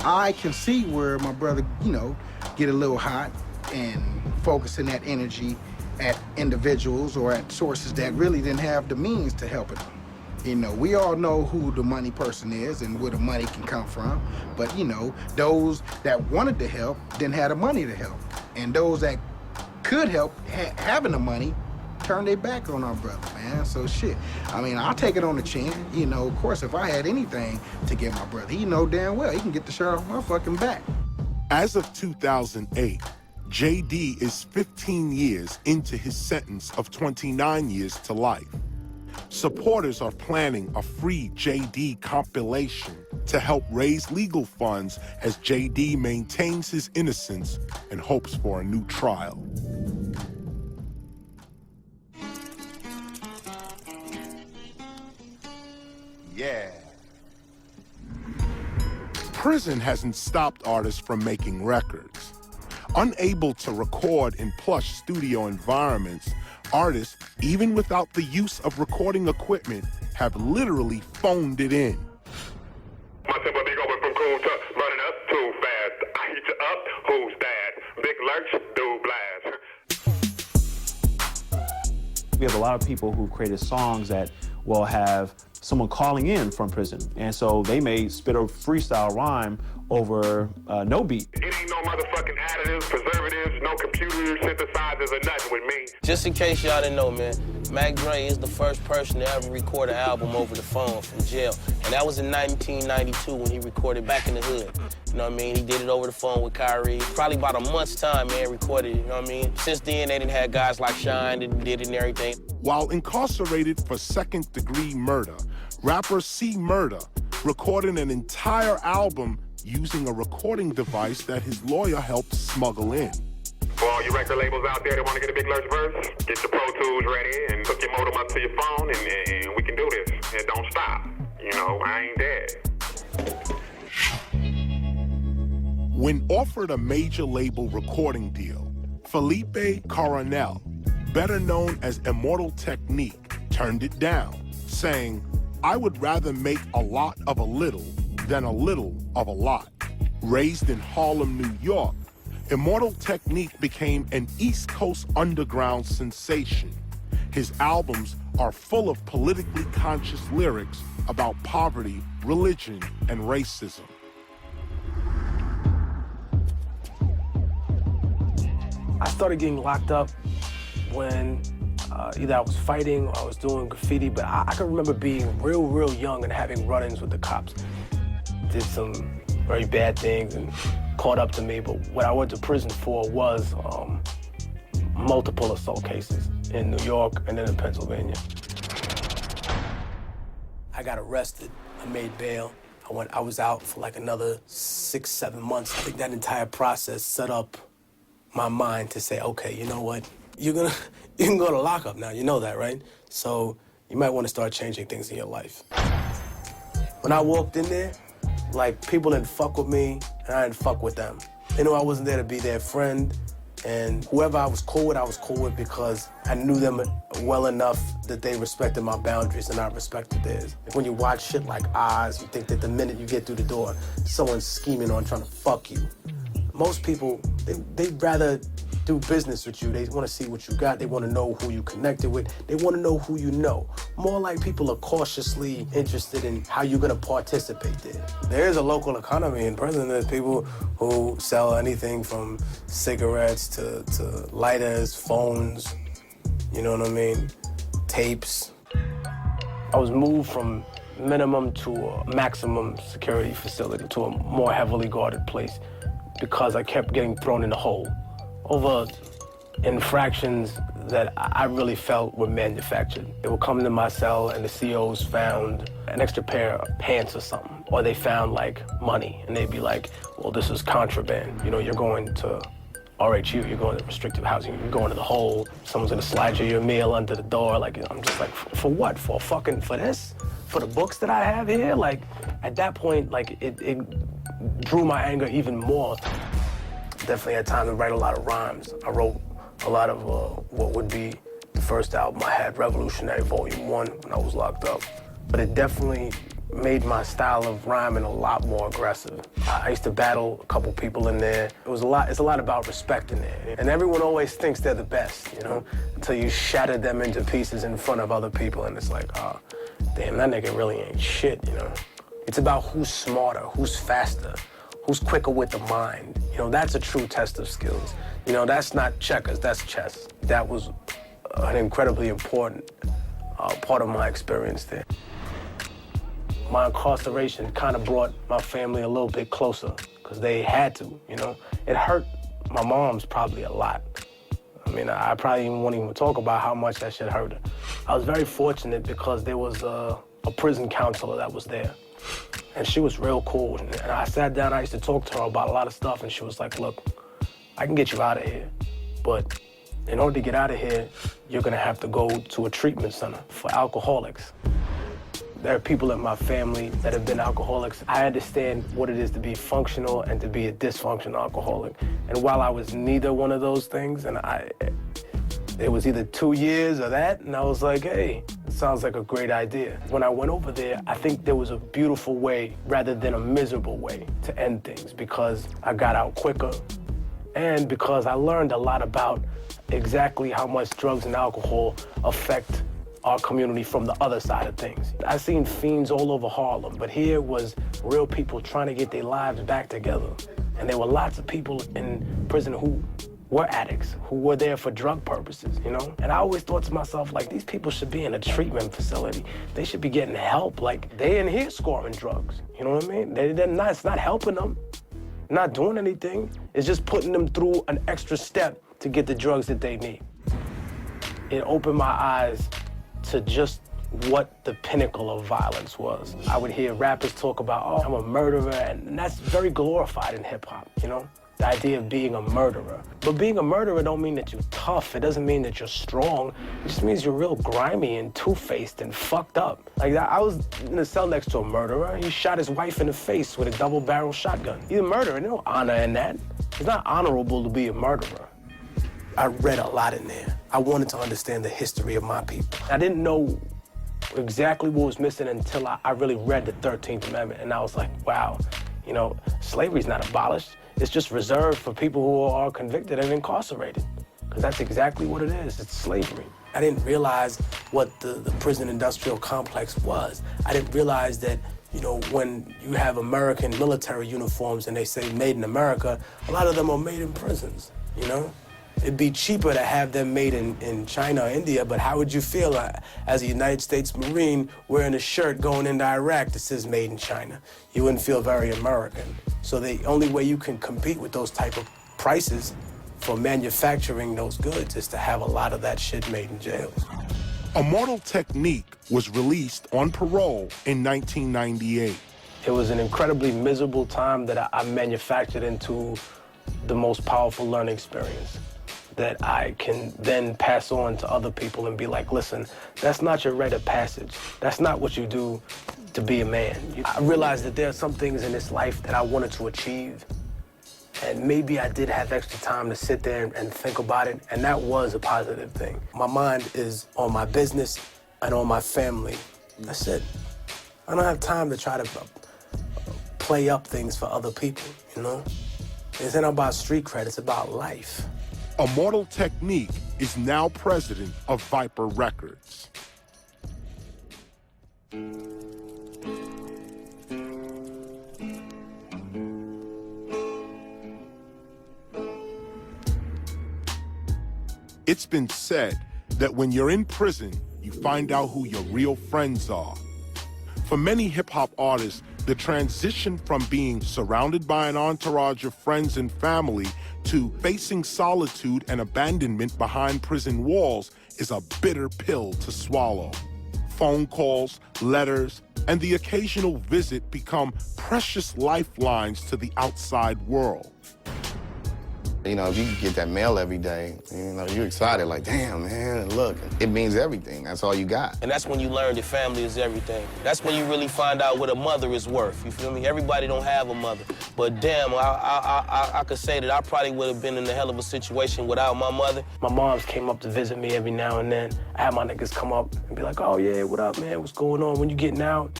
I can see where my brother, you know, get a little hot and focusing that energy at individuals or at sources that really didn't have the means to help him. You know, we all know who the money person is and where the money can come from, but you know, those that wanted to help didn't have the money to help. And those that could help, having the money, turned their back on our brother, man. So shit, I mean, I'll take it on the chin. You know, of course, if I had anything to give my brother, he know damn well he can get the shirt off my fucking back. As of 2008, JD is 15 years into his sentence of 29 years to life. Supporters are planning a free JD compilation to help raise legal funds as JD maintains his innocence and hopes for a new trial. Yeah. Prison hasn't stopped artists from making records. Unable to record in plush studio environments, artists, even without the use of recording equipment, have literally phoned it in. My simple big open from cool to running up too fast. I hit you up, who's that? Big lurch, do blast. We have a lot of people who created songs that will have someone calling in from prison. And so they may spit a freestyle rhyme over no beat. It ain't no motherfucking additives, preservatives, no computer synthesizers or nothing with me. Just in case y'all didn't know, man, Mac Dre is the first person to ever record an album over the phone from jail. And that was in 1992 when he recorded Back in the Hood. You know what I mean? He did it over the phone with Kyrie. Probably about a month's time, man, recorded it, you know what I mean? Since then, they didn't have guys like Shine that did it and everything. While incarcerated for second-degree murder, rapper C Murder recorded an entire album using a recording device that his lawyer helped smuggle in. For all you record labels out there that want to get a big lurch verse, get your Pro Tools ready and hook your modem up to your phone and we can do this. And don't stop. You know, I ain't dead. When offered a major label recording deal, Felipe Coronel, better known as Immortal Technique, turned it down, saying, "I would rather make a lot of a little than a little of a lot." Raised in Harlem, New York, Immortal Technique became an East Coast underground sensation. His albums are full of politically conscious lyrics about poverty, religion, and racism. I started getting locked up when either I was fighting or I was doing graffiti, but I can remember being real young and having run-ins with the cops. Did some very bad things and caught up to me, but what I went to prison for was multiple assault cases in New York and then in Pennsylvania. I got arrested, I made bail. I was out for like another 6-7 months. I think that entire process set up my mind to say, okay, you know what? You can go to lockup now, you know that, right? So you might want to start changing things in your life. When I walked in there, like, people didn't fuck with me, and I didn't fuck with them. They knew I wasn't there to be their friend, and whoever I was cool with because I knew them well enough that they respected my boundaries and I respected theirs. When you watch shit like Oz, you think that the minute you get through the door, someone's scheming on trying to fuck you. Most people, they'd rather do business with you. They want to see what you got. They want to know who you connected with. They want to know who you know. More like people are cautiously interested in how you're going to participate there. There is a local economy in prison. There's people who sell anything from cigarettes to lighters, phones, you know what I mean, tapes. I was moved from minimum to a maximum security facility to a more heavily guarded place because I kept getting thrown in the hole over infractions that I really felt were manufactured. They would come into my cell and the COs found an extra pair of pants or something, or they found like money and they'd be like, well, this is contraband. You know, you're going to RHU, you're going to restrictive housing, you're going to the hole, someone's gonna slide you your mail under the door. Like, I'm just like, for what? For this? For the books that I have here? Like, at that point, like, it drew my anger even more. Definitely had time to write a lot of rhymes. I wrote a lot of what would be the first album I had, Revolutionary Volume 1, when I was locked up. But it definitely made my style of rhyming a lot more aggressive. I used to battle a couple people in there. It's a lot about respect in there. And everyone always thinks they're the best, you know, until you shatter them into pieces in front of other people, and it's like, oh, damn, that nigga really ain't shit, you know? It's about who's smarter, who's faster, who's quicker with the mind. You know, that's a true test of skills. You know, that's not checkers, that's chess. That was an incredibly important part of my experience there. My incarceration kind of brought my family a little bit closer, because they had to, you know? It hurt my mom's probably a lot. I mean, I probably won't even talk about how much that shit hurt her. I was very fortunate because there was a prison counselor that was there, and she was real cool. And I sat down, I used to talk to her about a lot of stuff, and she was like, look, I can get you out of here, but in order to get out of here, you're gonna have to go to a treatment center for alcoholics. There are people in my family that have been alcoholics. I understand what it is to be functional and to be a dysfunctional alcoholic. And while I was neither one of those things, and it was either 2 years or that, and I was like, hey, it sounds like a great idea. When I went over there, I think there was a beautiful way rather than a miserable way to end things, because I got out quicker and because I learned a lot about exactly how much drugs and alcohol affect our community from the other side of things. I've seen fiends all over Harlem, but here was real people trying to get their lives back together. And there were lots of people in prison who were addicts, who were there for drug purposes, you know? And I always thought to myself, like, these people should be in a treatment facility. They should be getting help. Like, they in here scoring drugs, you know what I mean? It's not helping them, not doing anything. It's just putting them through an extra step to get the drugs that they need. It opened my eyes to just what the pinnacle of violence was. I would hear rappers talk about, oh, I'm a murderer, and that's very glorified in hip hop, you know? The idea of being a murderer. But being a murderer don't mean that you're tough. It doesn't mean that you're strong. It just means you're real grimy and two-faced and fucked up. Like, I was in a cell next to a murderer. He shot his wife in the face with a double-barrel shotgun. He's a murderer, there's no honor in that. It's not honorable to be a murderer. I read a lot in there. I wanted to understand the history of my people. I didn't know exactly what was missing until I really read the 13th Amendment, and I was like, wow, you know, slavery's not abolished. It's just reserved for people who are convicted and incarcerated, because that's exactly what it is. It's slavery. I didn't realize what the prison industrial complex was. I didn't realize that, you know, when you have American military uniforms and they say made in America, a lot of them are made in prisons, you know? It'd be cheaper to have them made in China or India, but how would you feel as a United States Marine wearing a shirt going into Iraq that says made in China? You wouldn't feel very American. So the only way you can compete with those type of prices for manufacturing those goods is to have a lot of that shit made in jails. Immortal Technique was released on parole in 1998. It was an incredibly miserable time that I manufactured into the most powerful learning experience that I can then pass on to other people and be like, listen, that's not your rite of passage. That's not what you do to be a man. I realized that there are some things in this life that I wanted to achieve, and maybe I did have extra time to sit there and think about it, and that was a positive thing. My mind is on my business and on my family. That's it. I don't have time to try to play up things for other people, you know? It's not about street cred, it's about life. Immortal Technique is now president of Viper Records. It's been said that when you're in prison, you find out who your real friends are. For many hip-hop artists, the transition from being surrounded by an entourage of friends and family to facing solitude and abandonment behind prison walls is a bitter pill to swallow. Phone calls, letters, and the occasional visit become precious lifelines to the outside world. You know, if you get that mail every day, you know, you're excited, like, damn, man, look, it means everything. That's all you got. And that's when you learn your family is everything. That's when you really find out what a mother is worth, you feel me? Everybody don't have a mother. But damn, I could say that I probably would have been in a hell of a situation without my mother. My moms came up to visit me every now and then. I had my niggas come up and be like, oh yeah, what up, man, what's going on? When you getting out?